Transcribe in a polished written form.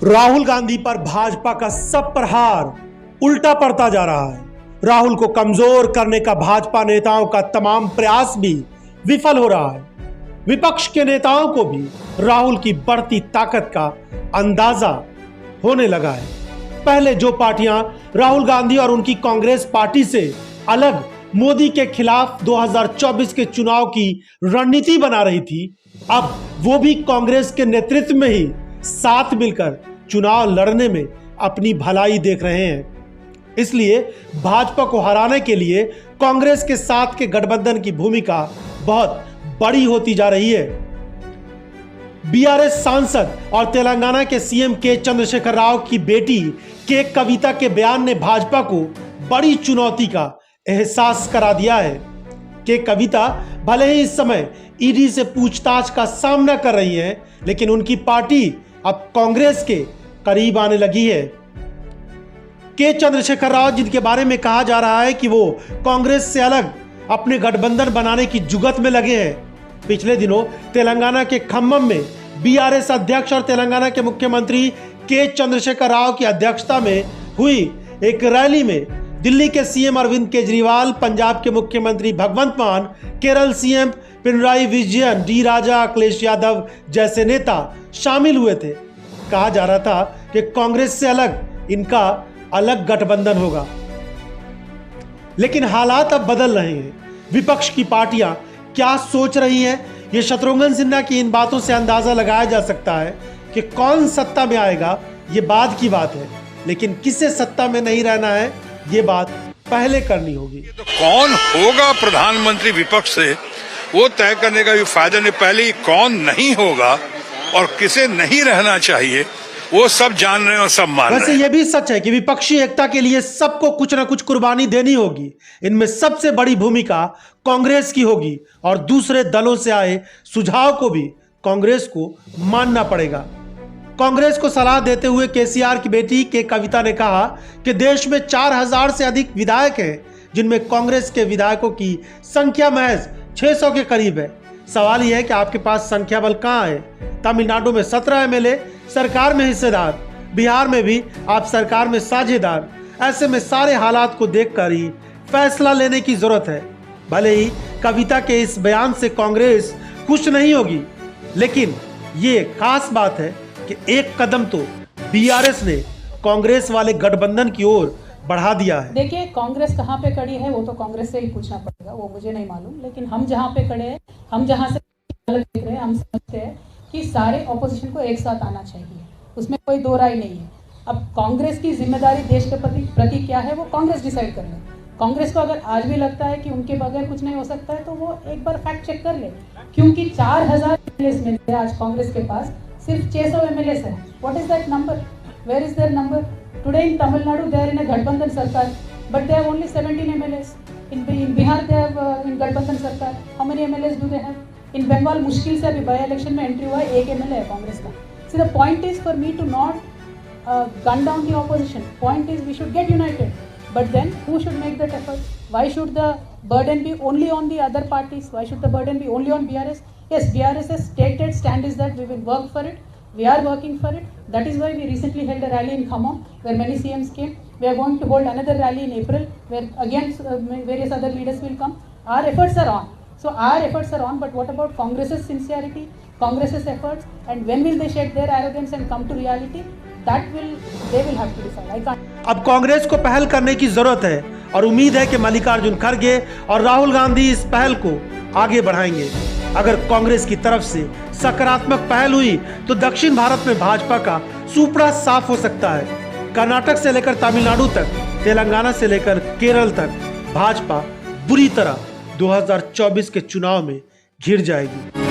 राहुल गांधी पर भाजपा का सब प्रहार उल्टा पड़ता जा रहा है। राहुल को कमजोर करने का भाजपा नेताओं का तमाम प्रयास भी विफल हो रहा है। विपक्ष के नेताओं को भी राहुल की बढ़ती ताकत का अंदाजा होने लगा है। पहले जो पार्टियां राहुल गांधी और उनकी कांग्रेस पार्टी से अलग मोदी के खिलाफ 2024 के चुनाव की रणनीति बना रही थी, अब वो भी कांग्रेस के नेतृत्व में ही साथ मिलकर चुनाव लड़ने में अपनी भलाई देख रहे हैं। इसलिए भाजपा को हराने के लिए कांग्रेस के साथ के गठबंधन की भूमिका बहुत बड़ी होती जा रही है। बीआरएस सांसद और तेलंगाना के सीएम के चंद्रशेखर राव की बेटी के कविता के बयान ने भाजपा को बड़ी चुनौती का एहसास करा दिया है। के कविता भले ही इस समय ईडी से पूछताछ का सामना कर रही हैं, लेकिन उनकी पार्टी अब कांग्रेस के करीब आने लगी है। के चंद्रशेखर राव, जिनके बारे में कहा जा रहा है कि वो कांग्रेस से अलग अपने गठबंधन बनाने की जुगत में लगे हैं, पिछले दिनों तेलंगाना के खम्मम में बीआरएस अध्यक्ष और तेलंगाना के मुख्यमंत्री के चंद्रशेखर राव की अध्यक्षता में हुई एक रैली में दिल्ली के सीएम अरविंद केजरीवाल, पंजाब के मुख्यमंत्री भगवंत मान, केरल सीएम पिनराई विजयन, डी राजा, अखिलेश यादव जैसे नेता शामिल हुए थे। कहा जा रहा था कि कांग्रेस से अलग इनका अलग गठबंधन होगा, लेकिन हालात अब बदल रहे हैं। विपक्ष की पार्टियां क्या सोच रही हैं, ये शत्रुघ्न सिन्हा की इन बातों से अंदाजा लगाया जा सकता है कि कौन सत्ता में आएगा, ये बाद की बात है, लेकिन किसे सत्ता में नहीं रहना है, ये बात पहले करनी होगी। तो कौन होगा प्रधानमंत्री विपक्ष से वो तय करने का भी फायदा नहीं, पहले ही कौन नहीं होगा और किसे नहीं रहना चाहिए वो सब जान रहे हैं और सब मान रहे हैं। वैसे ये भी सच है कि विपक्षी एकता के लिए सबको कुछ ना कुछ कुर्बानी देनी होगी। इनमें सबसे बड़ी भूमिका कांग्रेस की होगी और दूसरे दलों से आए सुझाव को भी कांग्रेस को मानना पड़ेगा। कांग्रेस को सलाह देते हुए केसीआर की बेटी के कविता ने कहा कि देश में 4000 से अधिक विधायक हैं, जिनमें कांग्रेस के विधायकों की संख्या महज 600 के करीब है। सवाल यह है कि आपके पास संख्या बल कहाँ है? तमिलनाडु में 17 एमएलए सरकार में हिस्सेदार, बिहार में भी आप सरकार में साझेदार। ऐसे में सारे हालात को देखकर ही फैसला लेने की जरूरत है। भले ही कविता के इस बयान से कांग्रेस खुश नहीं होगी, लेकिन ये खास बात है कि एक कदम तो बीआरएस ने कांग्रेस वाले गठबंधन की ओर बढ़ा दिया है। देखिए, कांग्रेस कहाँ पे खड़ी है वो तो कांग्रेस से ही पूछना पड़ेगा, वो मुझे नहीं मालूम। लेकिन हम जहाँ पे खड़े हैं, हम जहाँ से अलग देख रहे हैं, हम समझते हैं कि सारे ऑपोजिशन को एक साथ आना चाहिए, उसमें कोई दो राय नहीं है। अब कांग्रेस की जिम्मेदारी देश के प्रति क्या है वो कांग्रेस डिसाइड कर ले। कांग्रेस को अगर आज भी लगता है कि उनके बगैर कुछ नहीं हो सकता है तो वो एक बार फैक्ट चेक कर ले, क्योंकि 4000 एमएलए में से आज कांग्रेस के पास सिर्फ 600 एमएलए है। What is that number? Where is their number? Today in Tamil Nadu they are in a Gadbandhan Sarkar, but they have only 17 MLAs. In Bihar they have in Gadbandhan Sarkar. How many MLAs do they have? In Bengal मुश्किल से अभी by election में entry हुआ है, एक MLA है कांग्रेस का. See, the point is for me to not gun down the opposition. Point is we should get united. But then who should make that effort? Why should the burden be only on the other parties? Why should the burden be only on BRS? Yes, BRS's stated stand is that we will work for it. We are working for it. That is why we recently held a rally in Khammam where many CMs came. We are going to hold another rally in April where again various other leaders will come. Our efforts are on. So our efforts are on, but what about Congress's sincerity, Congress's efforts, and when will they shed their arrogance and come to reality? That they will have to decide. I can't. अब कांग्रेस को पहल करने की जरूरत है और उम्मीद है कि मल्लिकार्जुन खड़गे और राहुल गांधी इस पहल को आगे बढ़ाएंगे। अगर कांग्रेस की तरफ से सकारात्मक पहल हुई तो दक्षिण भारत में भाजपा का सुपड़ा साफ हो सकता है। कर्नाटक से लेकर तमिलनाडु तक, तेलंगाना से लेकर केरल तक भाजपा बुरी तरह 2024 के चुनाव में घिर जाएगी।